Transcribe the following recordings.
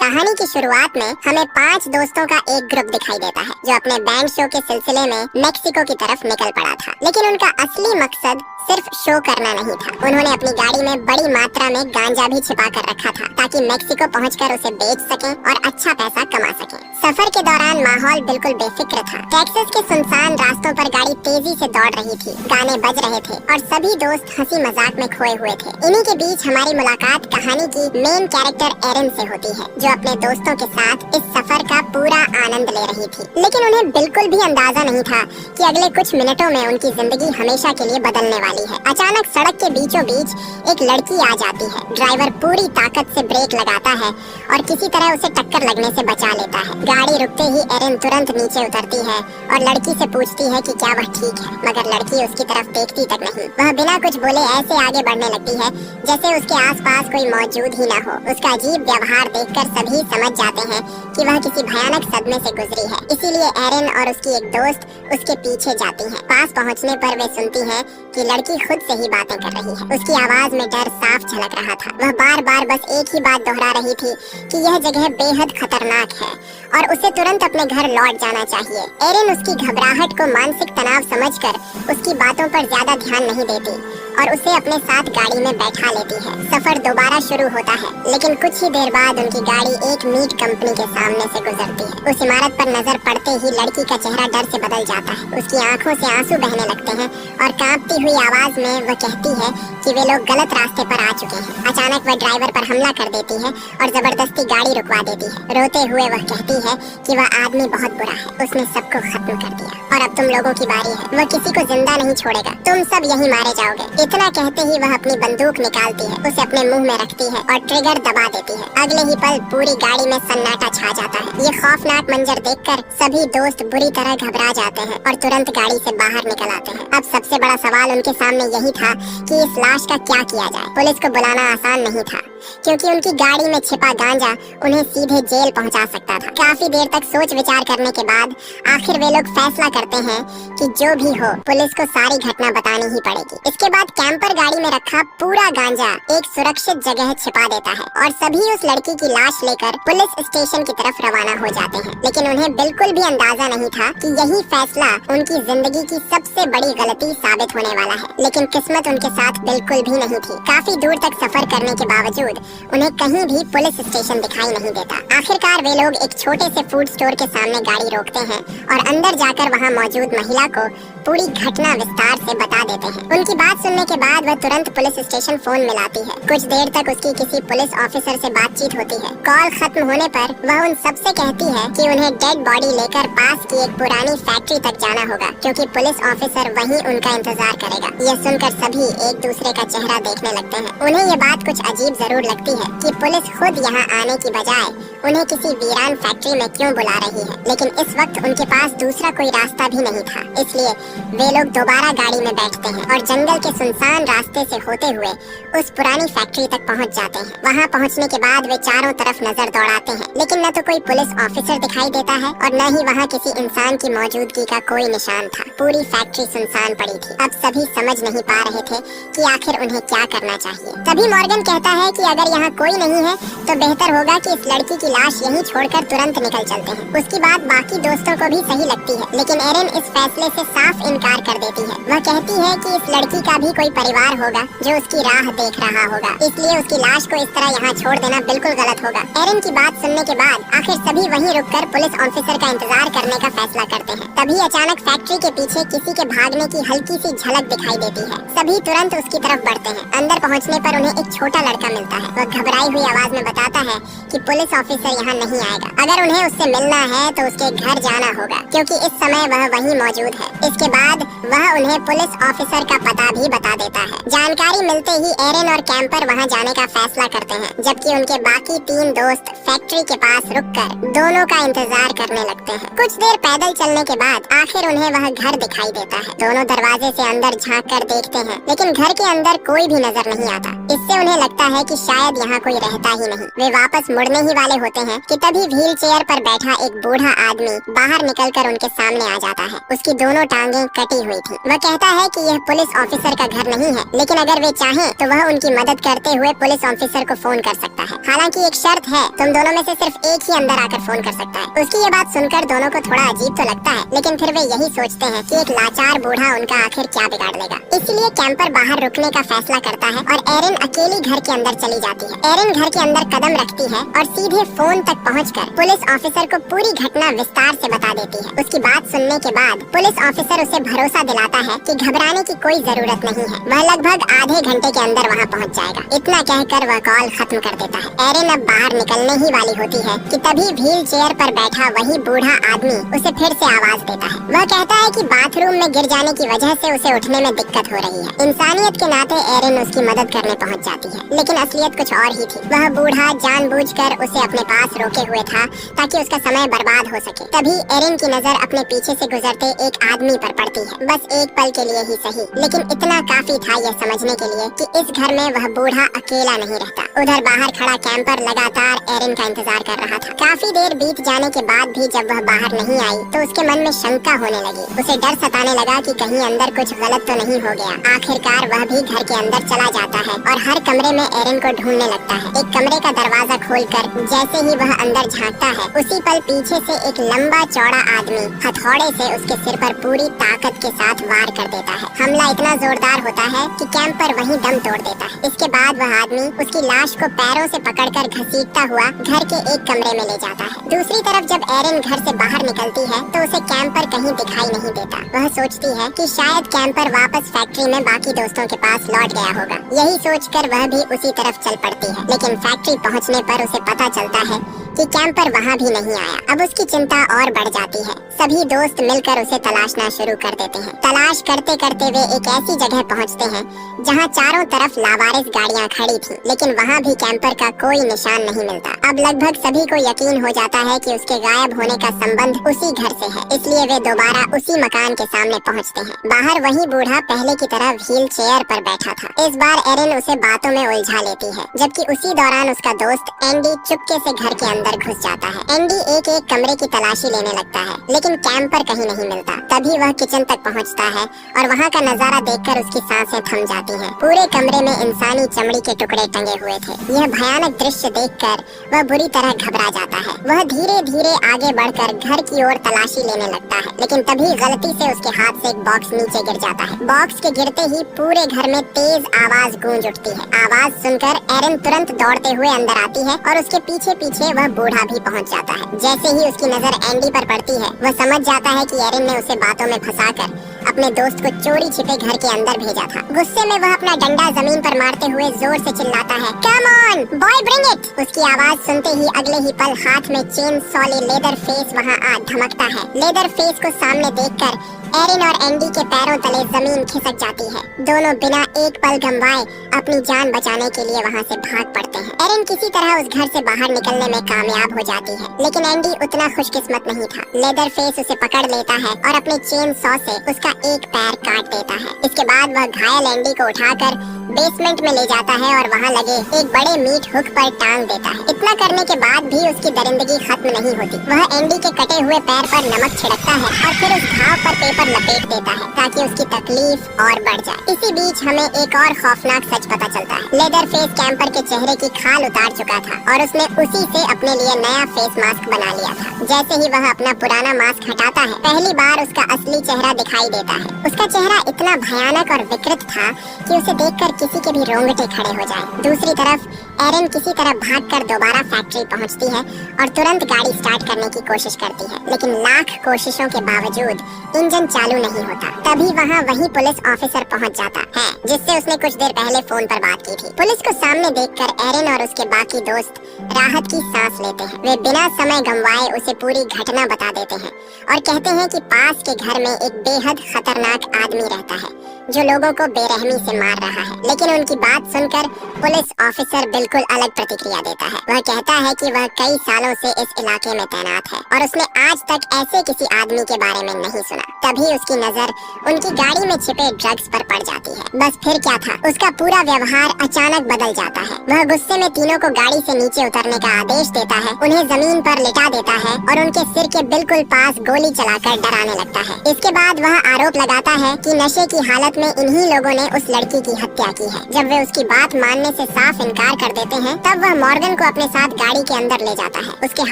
कहानी की शुरुआत में हमें 5 दोस्तों का एक ग्रुप दिखाई देता है जो अपने बैंड शो के सिलसिले में मेक्सिको की तरफ निकल पड़ा था। लेकिन उनका असली मकसद सिर्फ शो करना नहीं था। उन्होंने अपनी गाड़ी में बड़ी मात्रा में गांजा भी छिपा कर रखा था ताकि मेक्सिको पहुंचकर उसे बेच सकें और अच्छा पैसा कमा सकें। सफर के दौरान माहौल बिल्कुल बेफिक्र था। टेक्सास के सुनसान रास्तों पर गाड़ी तेजी से दौड़ रही थी, गाने बज रहे थे और सभी दोस्त हंसी मजाक में खोए हुए थे। इन्हीं के बीच हमारी मुलाकात कहानी की मेन कैरेक्टर एरिन से होती है, जो अपने दोस्तों के साथ इस सफर का पूरा आनंद ले रही थी। लेकिन उन्हें बिल्कुल भी अंदाजा नहीं था कि अगले कुछ मिनटों में उनकी जिंदगी हमेशा के लिए बदलने वाली है। अचानक सड़क के बीचों बीच एक लड़की आ जाती है। ड्राइवर पूरी ताकत से ब्रेक लगाता है और किसी तरह उसे टक्कर लगने से बचा लेता है। गाड़ी रुकते ही एरिन तुरंत नीचे उतरती है और लड़की से पूछती है कि क्या वह ठीक है, मगर लड़की उसकी तरफ देखती तक नहीं। वह बिना कुछ बोले ऐसे आगे बढ़ने लगती है जैसे उसके आसपास कोई मौजूद ही न हो। उसका अजीब व्यवहार देखकर सभी समझ जाते हैं कि वह किसी भयानक सदमे से गुजरी है। इसीलिए एरिन और उसकी एक दोस्त उसके पीछे जाती हैं। पास पहुंचने पर वे सुनती हैं कि लड़की खुद से ही बातें कर रही है। उसकी आवाज में डर साफ झलक रहा था। वह बार बार बस एक ही बात दोहरा रही थी कि यह जगह बेहद खतरनाक है और उसे तुरंत अपने घर लौट जाना चाहिए। एरिन उसकी घबराहट को मानसिक तनाव समझकर उसकी बातों पर ज्यादा ध्यान नहीं देती और उसे अपने साथ गाड़ी में बैठा लेती है। सफर दोबारा शुरू होता है, लेकिन कुछ ही देर बाद उनकी गाड़ी एक मीट कंपनी के सामने से गुजरती है। उस इमारत पर नजर पड़ते ही लड़की का चेहरा डर से बदल जाता है। उसकी आंखों से आंसू बहने लगते हैं और कांपती हुई आवाज में वह कहती है कि वे लोग गलत रास्ते पर आ चुके हैं। अचानक वह ड्राइवर पर हमला कर देती है और जबरदस्ती गाड़ी रुकवा देती है। रोते हुए वह कहती है कि वह आदमी बहुत बुरा है, उसने सबको खत्म कर दिया और अब तुम लोगों की बारी है। वह किसी को जिंदा नहीं छोड़ेगा, तुम सब यहीं मारे जाओगे। इतना कहते ही वह अपनी बंदूक निकालती है, उसे अपने मुंह में रखती है और ट्रिगर दबा देती है। अगले ही पल पूरी गाड़ी में सन्नाटा छा जाता है। ये खौफनाक मंजर देखकर सभी दोस्त बुरी तरह घबरा जाते हैं और तुरंत गाड़ी से बाहर निकल आते हैं। अब सबसे बड़ा सवाल उनके सामने यही था कि इस लाश का क्या किया जाए। पुलिस को बुलाना आसान नहीं था क्योंकि उनकी गाड़ी में छिपा गांजा उन्हें सीधे जेल पहुंचा सकता था। काफी देर तक सोच विचार करने के बाद आखिर वे लोग फैसला करते हैं कि जो भी हो पुलिस को सारी घटना बतानी ही पड़ेगी। इसके बाद कैंपर गाड़ी में रखा पूरा गांजा एक सुरक्षित जगह छिपा देता है और सभी उस लड़की की लाश लेकर पुलिस स्टेशन की तरफ रवाना हो जाते हैं। लेकिन उन्हें बिल्कुल भी अंदाजा नहीं था कि यही फैसला उनकी जिंदगी की सबसे बड़ी गलती साबित होने वाला है। लेकिन किस्मत उनके साथ बिल्कुल भी नहीं थी। काफी दूर तक सफर करने के बावजूद उन्हें कहीं भी पुलिस स्टेशन दिखाई नहीं देता। आखिरकार वे लोग एक छोटे से फूड स्टोर के सामने गाड़ी रोकते हैं और अंदर जाकर वहां मौजूद महिला को पूरी घटना विस्तार से बता देते हैं। उनकी बात सुनने के बाद वह तुरंत पुलिस स्टेशन फोन मिलाती है। कुछ देर तक उसकी किसी पुलिस ऑफिसर से बातचीत होती है। कॉल खत्म होने पर वह उन सबसे कहती है कि उन्हें डेड बॉडी लेकर पास की एक पुरानी फैक्ट्री तक जाना होगा क्योंकि पुलिस ऑफिसर वहीं उनका इंतजार करेगा। यह सुनकर सभी एक दूसरे का चेहरा देखने लगते हैं। उन्हें ये बात कुछ अजीब जरूर लगती है कि पुलिस खुद यहाँ आने की बजाय उन्हें किसी वीरान फैक्ट्री में क्यों बुला रही है। लेकिन इस वक्त उनके पास दूसरा कोई रास्ता भी नहीं था, इसलिए वे लोग दोबारा गाड़ी में बैठते हैं और जंगल के सुनसान रास्ते से होते हुए उस पुरानी फैक्ट्री तक पहुंच जाते हैं। वहां पहुंचने के बाद वे चारों तरफ नजर दौड़ाते हैं, लेकिन न तो कोई पुलिस ऑफिसर दिखाई देता है और न ही वहां किसी इंसान की मौजूदगी का कोई निशान था। पूरी फैक्ट्री सुनसान पड़ी थी। अब सभी समझ नहीं पा रहे थे कि आखिर उन्हें क्या करना चाहिए। तभी मॉर्गन कहता है कि अगर यहाँ कोई नहीं है तो बेहतर होगा कि इस लड़की की लाश यहीं छोड़कर तुरंत निकल चलते हैं। उसकी बात बाकी दोस्तों को भी सही लगती है, लेकिन एरिन इस फैसले से साफ इनकार कर देती है। वह कहती है कि इस लड़की का भी कोई परिवार होगा जो उसकी राह देख रहा होगा, इसलिए उसकी लाश को इस तरह यहाँ छोड़ देना बिल्कुल गलत होगा। एरिन की बात सुनने के बाद आखिर सभी वहीं रुककर पुलिस ऑफिसर का इंतजार करने का फैसला करते हैं। तभी अचानक फैक्ट्री के पीछे किसी के भागने की हल्की सी झलक दिखाई देती है। सभी तुरंत उसकी तरफ बढ़ते हैं। अंदर पहुँचने पर उन्हें एक छोटा लड़का मिलता है। वह घबराई हुई आवाज में बताता है कि पुलिस ऑफिसर यहाँ नहीं आएगा। अगर उन्हें उससे मिलना है तो उसके घर जाना होगा क्योंकि इस समय वह वहीं मौजूद है। इसके बाद वह उन्हें पुलिस ऑफिसर का पता भी बता देता है। जानकारी मिलते ही एरिन और कैंपर वहां जाने का फैसला करते हैं, जबकि उनके बाकी 3 दोस्त फैक्ट्री के पास रुककर दोनों का इंतजार करने लगते हैं। कुछ देर पैदल चलने के बाद आखिर उन्हें वह घर दिखाई देता है। दोनों दरवाजे से अंदर झांक कर देखते हैं, लेकिन घर के अंदर कोई भी नजर नहीं आता। इससे उन्हें लगता है कि शायद यहाँ कोई रहता ही नहीं। वे वापस मुड़ने ही वाले होते हैं कि तभी व्हील चेयर पर बैठा एक बूढ़ा आदमी बाहर निकलकर उनके सामने आ जाता है। उसकी दोनों टांगे कटी हुई थी। वह कहता है कि यह पुलिस ऑफिसर का घर नहीं है, लेकिन अगर वे चाहें तो वह उनकी मदद करते हुए पुलिस ऑफिसर को फोन कर सकता है। हालांकि एक शर्त है, तुम दोनों में से सिर्फ एक ही अंदर आकर फोन कर सकता है। उसकी ये बात सुनकर दोनों को थोड़ा अजीब तो लगता है, लेकिन फिर वे यही सोचते हैं कि एक लाचार बूढ़ा उनका आखिर क्या बिगाड़ लेगा। इसलिए कैंपर बाहर रुकने का फैसला करता है और एरिन अकेली घर के अंदर चली जाती है। एरिन घर के अंदर कदम रखती है और सीधे फोन तक पहुंचकर पुलिस ऑफिसर को पूरी घटना विस्तार से बता देती है। उसकी बात सुनने के बाद पुलिस ऑफिसर उसे भरोसा दिलाता है कि घबराने की कोई जरूरत नहीं है, वह लगभग आधे घंटे के अंदर वहां पहुंच जाएगा। इतना कहकर वह कॉल खत्म कर देता है। एरिन अब बाहर निकलने ही वाली होती है कि तभी व्हील चेयर पर बैठा वही बूढ़ा आदमी उसे फिर से आवाज देता है। वह कहता है कि बाथरूम में गिर जाने की वजह से उसे उठने में दिक्कत हो रही है। इंसानियत के नाते एरिन उसकी मदद करने पहुंच जाती है, लेकिन असलियत कुछ और ही थी। वह बूढ़ा जानबूझकर उसे अपने पास रोके हुए था ताकि उसका समय बर्बाद हो सके। तभी एरिन की नजर अपने पीछे से गुजरते एक आदमी पर पड़ती है, बस एक पल के लिए ही सही, लेकिन इतना काफी था यह समझने के लिए कि इस घर में वह बूढ़ा अकेला नहीं रहता। उधर बाहर खड़ा कैंपर लगातार एरिन का इंतजार कर रहा था। काफी देर बीत जाने के बाद भी जब वह बाहर नहीं आई तो उसके मन में शंका होने लगी। उसे डर सताने लगा कि कहीं अंदर कुछ गलत तो नहीं हो गया। आखिरकार वह भी घर के अंदर चला जाता है और हर कमरे में एरिन को ढूंढने लगता है। एक कमरे का दरवाजा खोलकर जैसे ही वह अंदर झांकता है, उसी पल पीछे से एक लंबा चौड़ा आदमी हथौड़े से उसके सिर पर पूरी ताकत के साथ वार कर देता है। हमला इतना जोरदार होता है कि कैंपर वहीं दम तोड़ देता है। इसके बाद वह आदमी उसकी लाश को पैरों से पकड़कर घसीटता हुआ घर के एक कमरे में ले जाता है। दूसरी तरफ जब एरिन घर से बाहर निकलती है तो उसे कैंपर कहीं दिखाई नहीं देता। वह सोचती है कि शायद कैंपर वापस फैक्ट्री में बाकी दोस्तों के पास लौट गया होगा। यही सोचकर वह भी उसी तरफ चल पड़ती है, लेकिन फैक्ट्री पहुंचने पर उसे पता चलता है कि कैंपर वहां भी नहीं आया। अब उसकी चिंता और बढ़ जाती है। सभी दोस्त मिलकर उसे तलाशना शुरू कर देते हैं। तलाश करते करते वे एक ऐसी जगह पहुंचते हैं जहां चारों तरफ लावारिस गाड़ियां खड़ी थी, लेकिन वहां भी कैंपर का कोई निशान नहीं मिलता। अब लगभग सभी को यकीन हो जाता है कि उसके गायब होने का संबंध उसी घर से है, इसलिए वे दोबारा उसी मकान के सामने पहुंचते हैं। बाहर वही बूढ़ा पहले की तरह व्हील चेयर पर बैठा था। इस बार एरिन उसे बातों में उलझा लेती है, जबकि उसी दौरान उसका दोस्त एंडी चुपके से घर के अंदर घुस जाता है। एंडी एक एक कमरे की तलाशी लेने लगता है, लेकिन कैंपर कहीं नहीं मिलता। तभी वह किचन तक पहुंचता है और वहां का नजारा देखकर उसकी सांसें थम जाती हैं। पूरे कमरे में इंसानी चमड़ी के टुकड़े टंगे हुए थे। यह भयानक दृश्य देखकर वह बुरी तरह घबरा जाता है। वह धीरे धीरे आगे बढ़कर घर की ओर तलाशी लेने लगता है, लेकिन तभी गलती से उसके हाथ से एक बॉक्स नीचे गिर जाता है। बॉक्स के गिरते ही पूरे घर में तेज आवाज गूंज उठती है। आवाज सुनकर एरिन तुरंत दौड़ते हुए अंदर आती है और उसके पीछे पीछे वह बूढ़ा भी पहुंच जाता है। जैसे ही उसकी नजर एंडी पर पड़ती है, वह समझ जाता है कि एरिन ने उसे बातों में फंसाकर अपने दोस्त को चोरी छिपे घर के अंदर भेजा था। गुस्से में वह अपना डंडा जमीन पर मारते हुए जोर से चिल्लाता है, come on boy, bring it. उसकी आवाज सुनते ही अगले ही पल हाथ में चेन सॉली लेदर फेस वहां आ धमकता है। लेदर फेस को सामने देखकर एरिन और एंडी के पैरों तले जमीन खिसक जाती है। दोनों बिना एक पल गंवाए अपनी जान बचाने के लिए वहां से भाग पड़ते हैं। एरिन किसी तरह उस घर से बाहर निकलने में कामयाब हो जाती है, लेकिन एंडी उतना खुशकिस्मत नहीं था। लेदर फेस उसे पकड़ लेता है और अपने चेन सॉ से उसका एक पैर काट देता है। इसके बाद वह घायल एंडी को उठाकर बेसमेंट में ले जाता है और वहाँ लगे एक बड़े मीट हुक पर टांग देता है। इतना करने के बाद भी उसकी दरिंदगी खत्म नहीं होती। वह एंडी के कटे हुए पैर पर नमक छिड़कता है और फिर उस घाव पर पेपर लपेट देता है ताकि उसकी तकलीफ और बढ़ जाए। इसी बीच हमें एक और खौफनाक सच पता चलता है। लेदर फेस कैंपर के चेहरे की खाल उतार चुका था और उसने उसी से अपने लिए नया फेस मास्क बना लिया था। जैसे ही वह अपना पुराना मास्क हटाता है, पहली बार उसका असली चेहरा दिखाई देता है। उसका चेहरा इतना भयानक और विकृत था कि उसे देखकर किसी के भी रोंगटे खड़े हो जाए। दूसरी तरफ एरिन किसी तरह भागकर दोबारा फैक्ट्री पहुंचती है और तुरंत गाड़ी स्टार्ट करने की कोशिश करती है, लेकिन लाख कोशिशों के बावजूद इंजन चालू नहीं होता। तभी वहाँ वही पुलिस ऑफिसर पहुंच जाता है जिससे उसने कुछ देर पहले फोन पर बात की थी। पुलिस को सामने देखकर एरिन और उसके बाकी दोस्त राहत की सांस लेते हैं। वे बिना समय गंवाए उसे पूरी घटना बता देते हैं और कहते हैं कि पास के घर में एक बेहद खतरनाक आदमी रहता है जो लोगों को बेरहमी से मार रहा है। लेकिन उनकी बात सुनकर पुलिस ऑफिसर बिल्कुल अलग प्रतिक्रिया देता है। वह कहता है कि वह कई सालों से इस इलाके में तैनात है और उसने आज तक ऐसे किसी आदमी के बारे में नहीं सुना। तभी उसकी नजर उनकी गाड़ी में छिपे ड्रग्स पर पड़ जाती है। बस फिर क्या था, उसका पूरा पूरा व्यवहार अचानक बदल जाता है। वह गुस्से में तीनों को गाड़ी से नीचे उतरने का आदेश देता है, उन्हें जमीन पर लिटा देता है और उनके सिर के बिल्कुल पास गोली चलाकर डराने लगता है। इसके बाद वह आरोप लगाता है कि नशे की हालत में इन्हीं लोगों ने उस लड़की की हत्या की है। जब वे उसकी बात मानने से साफ इनकार कर देते हैं, तब वह मॉर्गन को अपने साथ गाड़ी के अंदर ले जाता है। उसके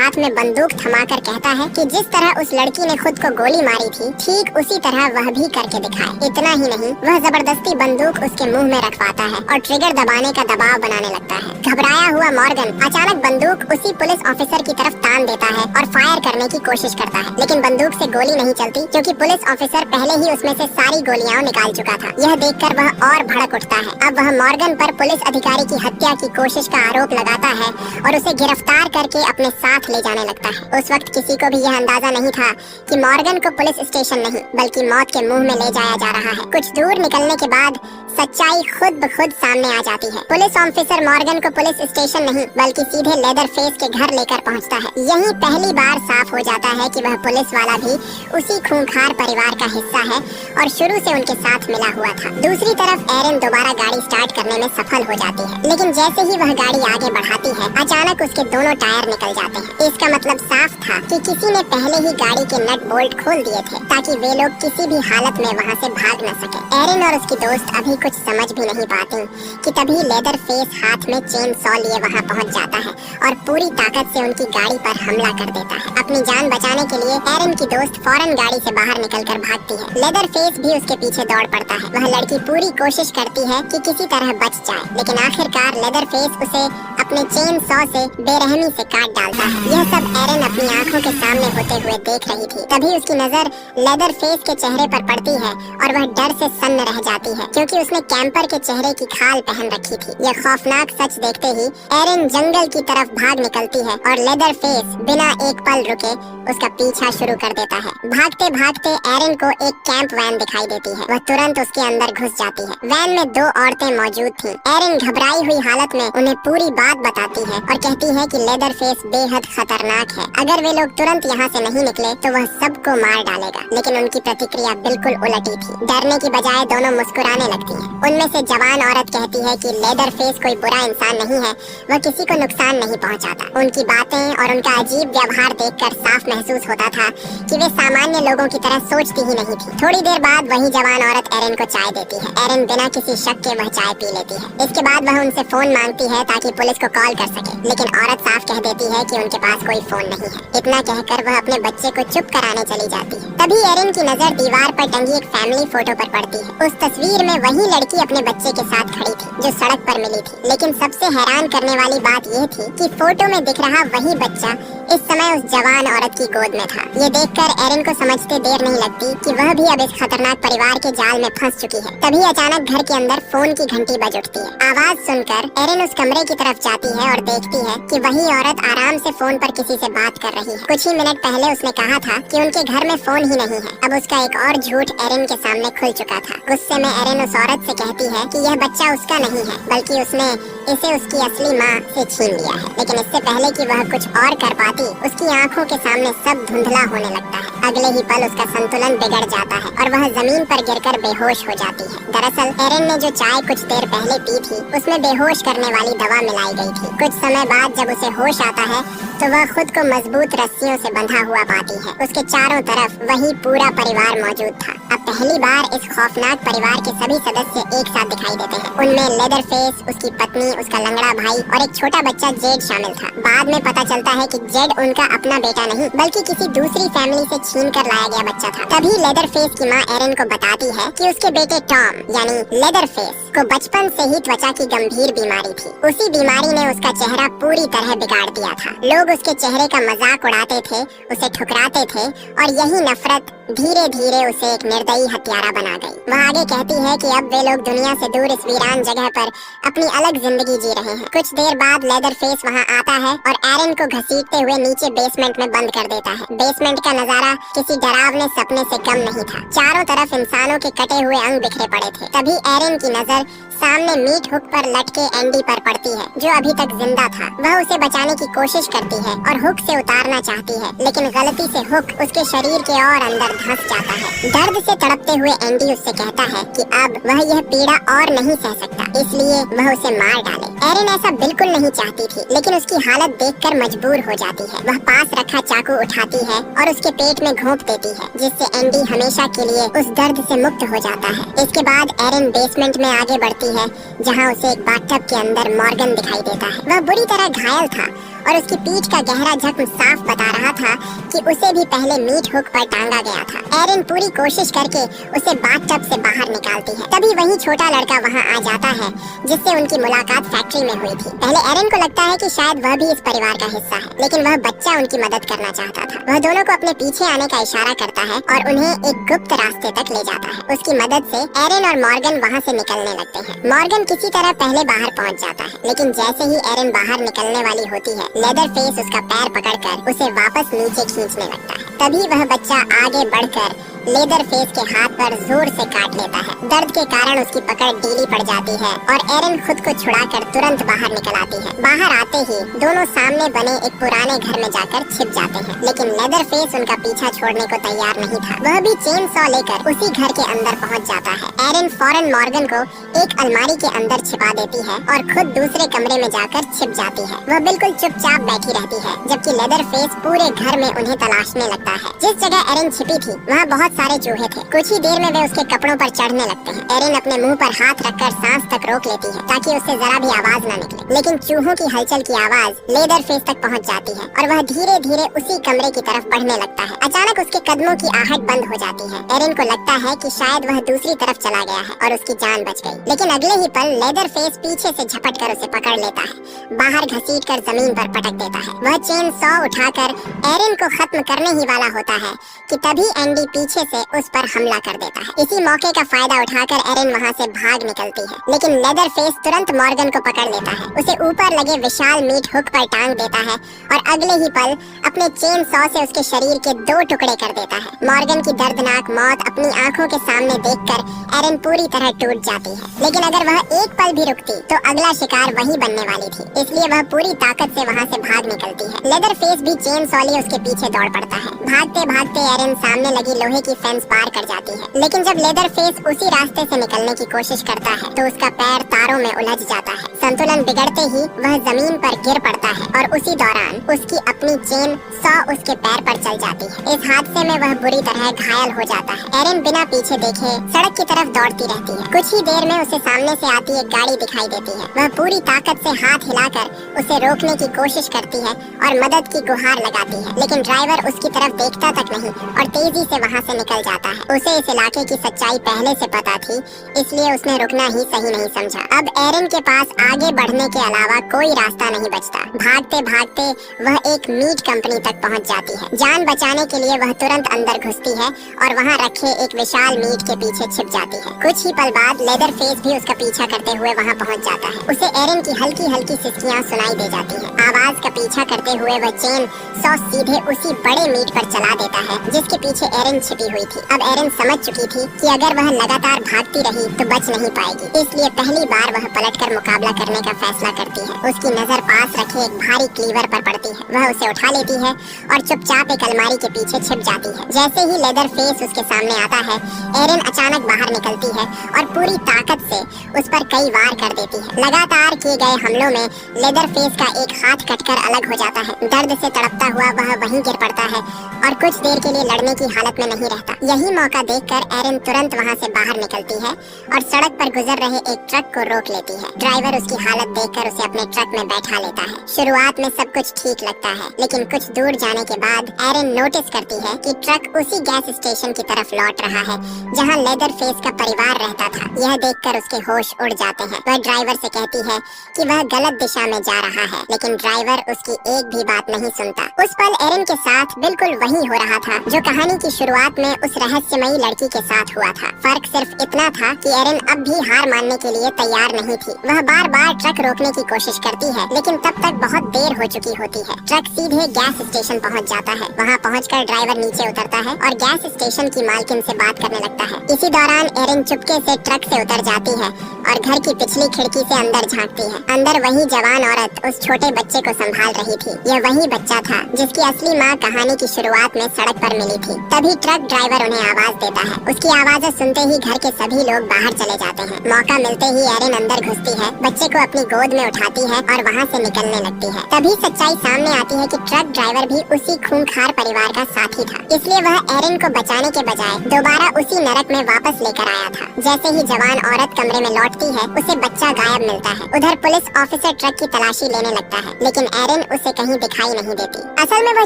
हाथ में बंदूक थमाकर कहता है कि जिस तरह उस लड़की ने खुद को गोली मारी थी, ठीक उसी तरह वह भी करके दिखाए। इतना ही नहीं, वह जबरदस्ती बंदूक उसके मुंह में रखवाता है और ट्रिगर दबाने का दबाव बनाने लगता है। घबराया हुआ मॉर्गन अचानक बंदूक उसी पुलिस ऑफिसर की तरफ तान देता है और फायर करने की कोशिश करता है, लेकिन बंदूक से गोली नहीं चलती, क्योंकि पुलिस ऑफिसर पहले ही उसमें से सारी गोलियां निकाल चुका था। यह देखकर वह और भड़क उठता है। अब वह मॉर्गन पर पुलिस अधिकारी की हत्या की कोशिश का आरोप लगाता है और उसे गिरफ्तार करके अपने साथ ले जाने लगता है। उस वक्त किसी को भी यह अंदाजा नहीं था कि मॉर्गन को पुलिस स्टेशन नहीं बल्कि मौत के मुंह में ले जाया जा रहा है। कुछ दूर निकलने के बाद सच्चाई खुद ब खुद सामने आ जाती है। पुलिस ऑफिसर मॉर्गन को पुलिस स्टेशन नहीं बल्कि सीधे लेदर फेस के घर लेकर पहुंचता है। यही पहली बार साफ हो जाता है कि वह पुलिस वाला भी उसी खूंखार परिवार का हिस्सा है और शुरू से उनके साथ मिला हुआ था। दूसरी तरफ एरिन दोबारा गाड़ी स्टार्ट करने में सफल हो जाती है, लेकिन जैसे ही वह गाड़ी आगे बढ़ाती है, अचानक उसके दोनों टायर निकल जाते हैं। इसका मतलब साफ था कि किसी ने पहले ही गाड़ी के नट बोल्ट खोल दिए थे ताकि वे लोग किसी भी हालत में वहाँ से भाग न सके। एरिन और उसकी दोस्त अभी कुछ समझ भी नहीं पाती कि तभी लेदर फेस हाथ में चेन सॉ लिए वहाँ पहुँच जाता है और पूरी ताकत से उनकी गाड़ी पर हमला कर देता है। अपनी जान बचाने के लिए एरिन की दोस्त फौरन गाड़ी से बाहर निकलकर भागती है। लेदर फेस भी उसके पीछे दौड़ पड़ता है। वह लड़की पूरी कोशिश करती है कि किसी तरह बच जाए, लेकिन आखिरकार लेदर फेस उसे अपने चेन सॉ से बेरहमी से काट डालता है। यह सब एरिन अपनी आंखों के सामने होते हुए देख रही थी। तभी उसकी नजर लेदर फेस के चेहरे पर पड़ती है और वह डर से सन्न रह जाती है, क्योंकि उसने कैंपर के चेहरे की खाल पहन रखी थी। यह खौफनाक सच देखते ही एरिन जंगल की तरफ भाग निकलती है और लेदर फेस बिना एक पल रुके उसका पीछा शुरू कर देता है। भागते भागते एरिन को एक कैंप वैन दिखाई देती है। वह तुरंत उसके अंदर घुस जाती है। वैन में 2 औरतें मौजूद थीं। एरिन घबराई हुई हालत में उन्हें पूरी बात बताती है और कहती है कि लेदर फेस बेहद खतरनाक है। अगर वे लोग तुरंत यहाँ से नहीं निकले तो वह सबको मार डालेगा। लेकिन उनकी प्रतिक्रिया बिल्कुल उलटी थी। डरने की बजाय दोनों मुस्कुराने लगती हैं। उनमें से जवान औरत कहती है कि लेदर फेस कोई बुरा इंसान नहीं है, वह किसी को नुकसान नहीं पहुंचाता। उनकी बातें और उनका अजीब व्यवहार देखकर साफ महसूस होता था कि वे सामान्य लोगों की तरह सोचती ही नहीं थी। थोड़ी देर बाद वही जवान औरत एरिन को चाय देती है। एरिन बिना किसी शक के वह चाय पी लेती है। इसके बाद वह उनसे फोन मांगती है ताकि पुलिस को कॉल कर सके, लेकिन औरत साफ कह देती है कि उनके पास कोई फोन नहीं है। इतना कहकर वह अपने बच्चे को चुप कराने चली जाती है। तभी एरिन की नजर दीवार पर टंगी एक फैमिली फोटो पर पड़ती है। उस तस्वीर में वही लड़की अपने बच्चे के साथ खड़ी थी जो सड़क पर मिली थी। लेकिन सबसे हैरान करने वाली बात यह थी कि फोटो में दिख रहा वही बच्चा इस समय उस जवान औरत की गोद में था। ये देखकर एरिन को समझते देर नहीं लगती कि वह भी अब इस खतरनाक परिवार के जाल में फंस चुकी है। तभी अचानक घर के अंदर फोन की घंटी बज उठती है। आवाज सुनकर एरिन उस कमरे की तरफ जाती है और देखती है कि वही औरत आराम से फोन पर किसी से बात कर रही है। कुछ ही मिनट पहले उसने कहा था कि उनके घर में फोन ही नहीं है। अब उसका एक और झूठ एरिन के सामने खुल चुका था। गुस्से में एरिन उस औरत से कहती है कि यह बच्चा उसका नहीं है, बल्कि उसने इसे उसकी असली माँ से छीन लिया है। लेकिन इससे पहले कि वह कुछ और कर पाती, उसकी आंखों के सामने सब धुंधला होने लगता है। अगले ही पल उसका संतुलन बिगड़ जाता है और वह जमीन पर गिरकर बेहोश हो जाती है। दरअसल एरिन ने जो चाय कुछ देर पहले पी थी, उसमें बेहोश करने वाली दवा मिलाई गई थी। कुछ समय बाद जब उसे होश आता है तो वह खुद को मजबूत रस्सियों से बंधा हुआ पाती है। उसके चारों तरफ वही पूरा परिवार मौजूद था। अब पहली बार इस खौफनाक परिवार के सभी सदस्य एक साथ दिखाई देते हैं। उनमें लेदर फेस, उसकी पत्नी, उसका लंगड़ा भाई और एक छोटा बच्चा जेड शामिल था। बाद में पता चलता है कि जेड उनका अपना बेटा नहीं बल्कि किसी दूसरी फैमिली से छीन कर लाया गया बच्चा था। तभी लेदर फेस की माँ एरिन को बताती है कि उसके बेटे टॉम यानी लेदर फेस को बचपन से ही त्वचा की गंभीर बीमारी थी। उसी बीमारी ने उसका चेहरा पूरी तरह बिगाड़ दिया था। लोग उसके चेहरे का मजाक उड़ाते थे, उसे ठुकराते थे और यही नफरत धीरे धीरे उसे एक निर्दयी हत्यारा बना गई। वह आगे कहती है कि अब वे लोग दुनिया से दूर इस वीरान जगह पर अपनी अलग जिंदगी जी रहे हैं। कुछ देर बाद लेदर फेस वहाँ आता है और एरिन को घसीटते हुए नीचे बेसमेंट में बंद कर देता है। बेसमेंट का नजारा किसी डरावने सपने से कम नहीं था। चारों तरफ इंसानों के कटे हुए अंग बिखरे पड़े थे। तभी एरिन की नजर सामने मीट हुक पर लटके एंडी पर पड़ती है, जो अभी तक जिंदा था। वह उसे बचाने की कोशिश करती है और हुक से उतारना चाहती है, लेकिन गलती से हुक उसके शरीर के और अंदर धंस जाता है। दर्द से तड़पते हुए एंडी उससे कहता है कि अब वह यह पीड़ा और नहीं सह सकता, इसलिए वह उसे मार डाले। एरिन ऐसा बिल्कुल नहीं चाहती थी, लेकिन उसकी हालत देखकर मजबूर हो जाती है। वह पास रखा चाकू उठाती है और उसके पेट में घोंप देती है, जिससे एंडी हमेशा के लिए उस दर्द से मुक्त हो जाता है। इसके बाद एरिन बेसमेंट में आगे बढ़ती है, जहाँ उसे एक बाथटब के अंदर मॉर्गन दिखाई देता है। वह बुरी तरह घायल था और उसकी पीठ का गहरा जख्म साफ बता रहा था कि उसे भी पहले मीट हुक पर टांगा गया था। एरिन पूरी कोशिश करके उसे बाथटब से बाहर निकालती है। तभी वही छोटा लड़का वहां आ जाता है, जिससे उनकी मुलाकात फैक्ट्री में हुई थी। पहले एरिन को लगता है कि शायद वह भी इस परिवार का हिस्सा है, लेकिन वह बच्चा उनकी मदद करना चाहता था। वह दोनों को अपने पीछे आने का इशारा करता है और उन्हें एक गुप्त रास्ते तक ले जाता है। उसकी मदद से एरिन और मॉर्गन वहाँ से निकलने लगते हैं। मॉर्गन किसी तरह पहले बाहर पहुँच जाता है, लेकिन जैसे ही एरिन बाहर निकलने वाली होती है, लेदरफेस उसका पैर पकड़कर उसे वापस नीचे खींचने लगता है। तभी वह बच्चा आगे बढ़कर लेदरफेस के हाथ पर जोर से काट लेता है। दर्द के कारण उसकी पकड़ ढीली पड़ जाती है और एरिन खुद को छुड़ाकर तुरंत बाहर निकल आती है। बाहर आते ही दोनों सामने बने एक पुराने घर में जाकर छिप जाते हैं, लेकिन लेदरफेस उनका पीछा छोड़ने को तैयार नहीं था। वह भी चेन सॉ लेकर उसी घर के अंदर पहुंच जाता है। एरिन फौरन मॉर्गन को एक अलमारी के अंदर छिपा देती है और खुद दूसरे कमरे में जाकर छिप जाती है। वह बिल्कुल चुपचाप बैठी रहती है, जबकि लेदरफेस पूरे घर में उन्हें तलाशने लगता है। जिस जगह एरिन छिपी थी वहाँ बहुत सारे चूहे थे। कुछ ही देर में वे उसके कपड़ों पर चढ़ने लगते हैं। एरिन अपने मुंह पर हाथ रखकर सांस तक रोक लेती है, ताकि उससे जरा भी आवाज न निकले, लेकिन चूहों की हलचल की आवाज लेदरफेस तक पहुंच जाती है और वह धीरे धीरे उसी कमरे की तरफ बढ़ने लगता है। अचानक उसके कदमों की आहट बंद हो जाती है। एरिन को लगता है कि शायद वह दूसरी तरफ चला गया है और उसकी जान बच गई, लेकिन अगले ही पल लेदरफेस पीछे से झपट कर उसे पकड़ लेता है, बाहर घसीट कर जमीन पर पटक देता है। वह चेन सॉ उठाकर एरिन को खत्म करने ही वाला होता है कि तभी एंडी पीछे से उस पर हमला कर देता है। इसी मौके का फायदा उठाकर एरिन वहाँ से भाग निकलती है, लेकिन लेदरफेस तुरंत मॉर्गन को पकड़ लेता है, उसे ऊपर लगे विशाल मीट हुक पर टांग देता है और अगले ही पल अपने चेन सॉ से उसके शरीर के 2 टुकड़े कर देता है। मॉर्गन की दर्दनाक मौत अपनी आंखों के सामने देखकर एरिन पूरी तरह टूट जाती है, लेकिन अगर वह एक पल भी रुकती तो अगला शिकार वही बनने वाली थी, इसलिए वह पूरी ताकत से वहाँ से भाग निकलती है। लेदरफेस भी चेन सॉ लिए उसके पीछे दौड़ पड़ता है। भागते भागते एरिन सामने लगी लोहे की फेंस पार कर जाती है, लेकिन जब लेदरफेस उसी रास्ते से निकलने की कोशिश करता है तो उसका पैर तारों में उलझ जाता है। संतुलन बिगड़ते ही वह जमीन पर गिर पड़ता है और उसी दौरान उसकी अपनी चेन सॉ उसके पैर पर चल जाती है। इस हादसे में वह बुरी तरह घायल हो जाता है। एरिन बिना पीछे देखे सड़क की तरफ दौड़ती रहती है। कुछ ही देर में उसे सामने से आती एक गाड़ी दिखाई देती है। वह पूरी ताकत से हाथ हिलाकर उसे रोकने की कोशिश करती है और मदद की गुहार लगाती है, लेकिन ड्राइवर उसकी तरफ देखता तक नहीं और तेजी से वहाँ से निकल जाता है। उसे इस इलाके की सच्चाई पहले से पता थी, इसलिए उसने रुकना ही सही नहीं समझा। अब एरिन के पास आगे बढ़ने के अलावा कोई रास्ता नहीं बचता। भागते भागते वह एक मीट कंपनी तक पहुंच जाती है। जान बचाने के लिए वह तुरंत अंदर घुसती है और वहां रखे एक विशाल मीट के पीछे छिप जाती है। कुछ ही पल बाद लेदरफेस भी उसका पीछा करते हुए वहां पहुंच जाता है। उसे एरिन की हल्की हल्की सिसकियां सुनाई दे जाती है। आवाज का पीछा करते हुए वह चेन सॉ सीधे उसी बड़े मीट पर चला देता है, जिसके पीछे एरिन छिपी हुई थी। अब एरिन समझ चुकी थी कि अगर वह लगातार भागती रही तो बच नहीं पाएगी, इसलिए पहली बार वह पलटकर मुकाबला करने का फैसला करती है। उसकी नजर पास रखे एक भारी क्लीवर पर पड़ती है। वह उसे उठा लेती है और चुपचाप एक अलमारी के पीछे छिप जाती है। जैसे ही लेदरफेस उसके सामने आता है, एरिन अचानक बाहर निकलती है और पूरी ताकत से उस पर कई वार कर देती है। लगातार किए गए हमलों में लेदरफेस का एक हाथ कटकर अलग हो जाता है। दर्द से तड़पता हुआ वह वहीं गिर पड़ता है और कुछ देर के लिए लड़ने की हालत में नहीं रहता। यही मौका देखकर एरिन तुरंत वहाँ से बाहर निकलती है और सड़क पर गुजर रहे एक ट्रक को रोक लेती है। ड्राइवर उसकी हालत देखकर उसे अपने ट्रक में बैठा लेता है। शुरुआत में सब कुछ ठीक लगता है, लेकिन कुछ दूर जाने के बाद एरिन नोटिस करती है कि ट्रक उसी गैस स्टेशन की तरफ लौट रहा है जहाँ लेदरफेस का परिवार रहता था। यह देखकर उसके होश उड़ जाते हैं। वह ड्राइवर से कहती है कि वह गलत दिशा में जा रहा है, लेकिन ड्राइवर उसकी एक भी बात नहीं सुनता। उस पल एरिन के साथ बिल्कुल वही हो रहा था जो कहानी की शुरुआत में उस रहस्यमयी लड़की के साथ हुआ था। फर्क सिर्फ इतना था कि एरिन अब भी हार मानने के लिए तैयार नहीं थी। वह बार बार ट्रक रोकने की कोशिश करती है, लेकिन तब तक बहुत देर हो चुकी होती है। ट्रक सीधे गैस स्टेशन पहुंच जाता है। वहां पहुंचकर ड्राइवर नीचे उतरता है और गैस स्टेशन की मालकिन से बात करने लगता है। इसी दौरान एरिन चुपके से ट्रक से उतर जाती है और घर की पिछली खिड़की से अंदर झांकती है। अंदर वही जवान औरत उस छोटे बच्चे बच्चे को संभाल रही थी। यह वही बच्चा था जिसकी असली माँ कहानी की शुरुआत में सड़क पर मिली थी। तभी ट्रक ड्राइवर उन्हें आवाज देता है। उसकी आवाज़ें सुनते ही घर के सभी लोग बाहर चले जाते हैं। मौका मिलते ही एरिन अंदर घुसती है, बच्चे को अपनी गोद में उठाती है और वहाँ से निकलने लगती है। तभी सच्चाई सामने आती है कि ट्रक ड्राइवर भी उसी खूंखार परिवार का साथी था, इसलिए वह एरिन को बचाने के बजाय दोबारा उसी नरक में वापस लेकर आया था। जैसे ही जवान औरत कमरे में लौटती है, उसे बच्चा गायब मिलता है। उधर पुलिस ऑफिसर ट्रक की तलाशी लेने लगता है, लेकिन एरिन उसे कहीं दिखाई नहीं देती। असल में वह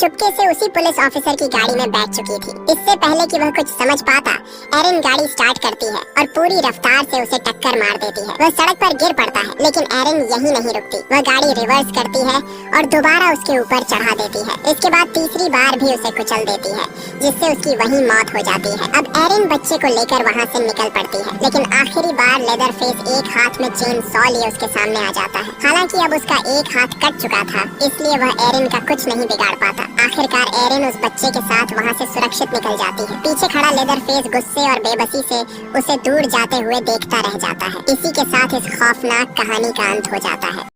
चुपके से उसी पुलिस ऑफिसर की गाड़ी में बैठ चुकी थी। इससे पहले कि वह कुछ समझ पाता, एरिन गाड़ी स्टार्ट करती है और पूरी रफ्तार से उसे टक्कर मार देती है। वह सड़क पर गिर पड़ता है, लेकिन एरिन यहीं नहीं रुकती। वह गाड़ी रिवर्स करती है और दोबारा उसके ऊपर चढ़ा देती है। इसके बाद तीसरी बार भी उसे कुचल देती है, जिससे उसकी वहीं मौत हो जाती है। अब एरिन बच्चे को लेकर वहाँ से निकल पड़ती है, लेकिन आखिरी बार लेदरफेस एक हाथ में चेन सॉ लिए उसके सामने आ जाता है। हालांकि अब उसका एक हाथ कट चुका था, इसलिए वह एरिन का कुछ नहीं बिगाड़ पाता। आखिरकार एरिन उस बच्चे के साथ वहाँ से सुरक्षित निकल जाती है। पीछे खड़ा लेदरफेस गुस्से और बेबसी से उसे दूर जाते हुए देखता रह जाता है। इसी के साथ इस खौफनाक कहानी का अंत हो जाता है।